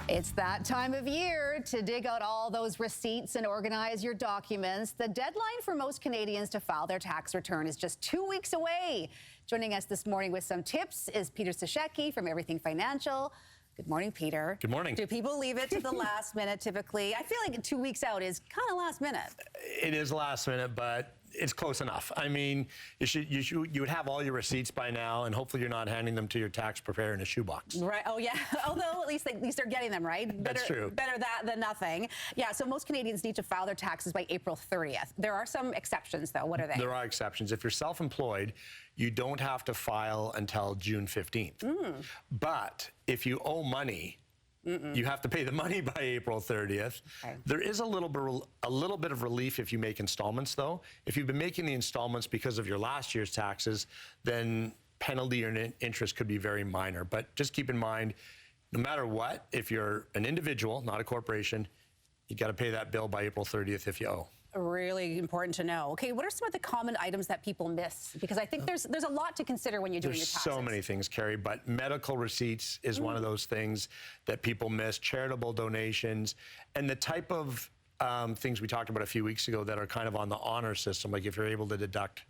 It's that time of year to dig out all those receipts and organize your documents. The deadline for most Canadians to file their tax return is just 2 weeks away. Joining us this morning with some tips is Peter Sashecki from Everything Financial. Good morning, Peter. Good morning. Do people leave it to the last minute typically? I feel like 2 weeks out is kind of last minute. It is last minute, but it's close enough. I mean, you would have all your receipts by now, and hopefully you're not handing them to your tax preparer in a shoebox. Right. Oh, yeah. Although at least they're getting them, right? That's true. Better that than nothing. Yeah. So most Canadians need to file their taxes by April 30th. There are some exceptions, though. What are they? There are exceptions. If you're self-employed, you don't have to file until June 15th. But if you owe money, you have to pay the money by April 30th. Okay. There is a little bit of relief if you make installments, though. If you've been making the installments because of your last year's taxes, then penalty or interest could be very minor. But just keep in mind, no matter what, if you're an individual, not a corporation, you got to pay that bill by April 30th if you owe. Really important to know. Okay, what are some of the common items that people miss? Because I think there's a lot to consider when you're doing your taxes. There's so many things, Carrie, but medical receipts is one of those things that people miss, charitable donations, and the type of things we talked about a few weeks ago that are kind of on the honor system, like if you're able to deduct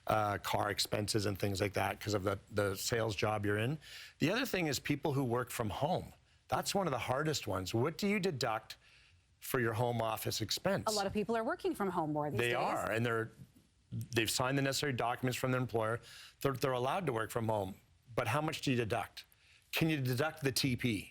car expenses and things like that because of the sales job you're in. The other thing is people who work from home. That's one of the hardest ones. What do you deduct for your home office expense? A lot of people are working from home more these days. They are, and they've signed the necessary documents from their employer. They're allowed to work from home, but how much do you deduct? Can you deduct the TP?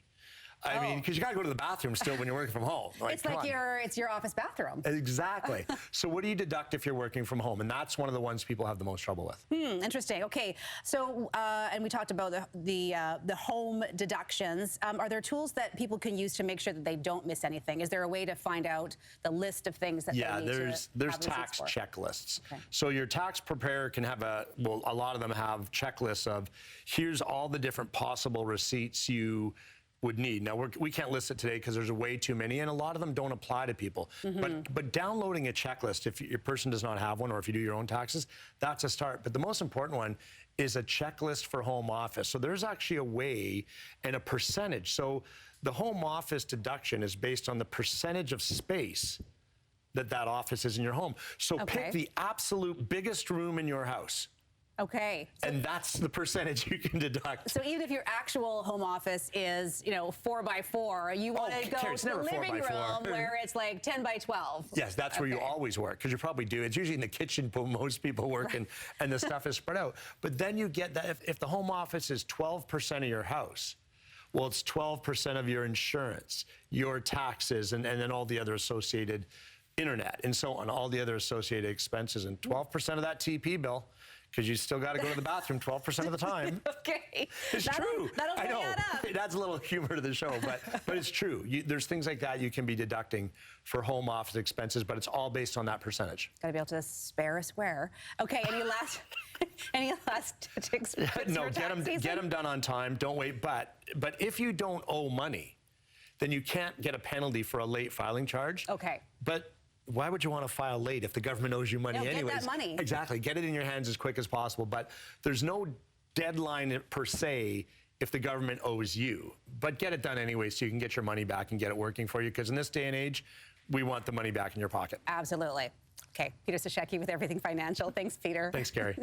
I mean, because you got to go to the bathroom still when you're working from home. Like, it's like it's your office bathroom. Exactly. So what do you deduct if you're working from home? And that's one of the ones people have the most trouble with. Interesting. Okay. So, and we talked about the home deductions. Are there tools that people can use to make sure that they don't miss anything? Is there a way to find out the list of things that they need there's tax checklists. Okay. So your tax preparer can have a lot of them have checklists of here's all the different possible receipts you would need. Now, we can't list it today because there's way too many, and a lot of them don't apply to people. But downloading a checklist, if your person does not have one, or if you do your own taxes, that's a start. But the most important one is a checklist for home office. So there's actually a way and a percentage. So the home office deduction is based on the percentage of space that office is in your home. So pick the absolute biggest room in your house. Okay. And that's the percentage you can deduct. So even if your actual home office is, 4x4, you want to go to the living room where it's like 10x12. Yes, that's where you always work, because you probably do. It's usually in the kitchen where most people work, and the stuff is spread out. But then you get that if the home office is 12% of your house, well, it's 12% of your insurance, your taxes, and then all the other associated internet, and so on, all the other associated expenses, and 12% of that TP bill, because you still got to go to the bathroom 12% of the time. Okay. It's true. That'll I know. Add up. It adds a little humor to the show, but it's true. There's things like that you can be deducting for home office expenses, but it's all based on that percentage. Got to be able to spare a square. Okay, any last tips? No, get them done on time. Don't wait. But if you don't owe money, then you can't get a penalty for a late filing charge. Okay. But why would you want to file late if the government owes you money anyways? Get that money. Exactly. Get it in your hands as quick as possible. But there's no deadline per se if the government owes you. But get it done anyway so you can get your money back and get it working for you. Because in this day and age, we want the money back in your pocket. Absolutely. Okay. Peter Sashecki with Everything Financial. Thanks, Peter. Thanks, Gary.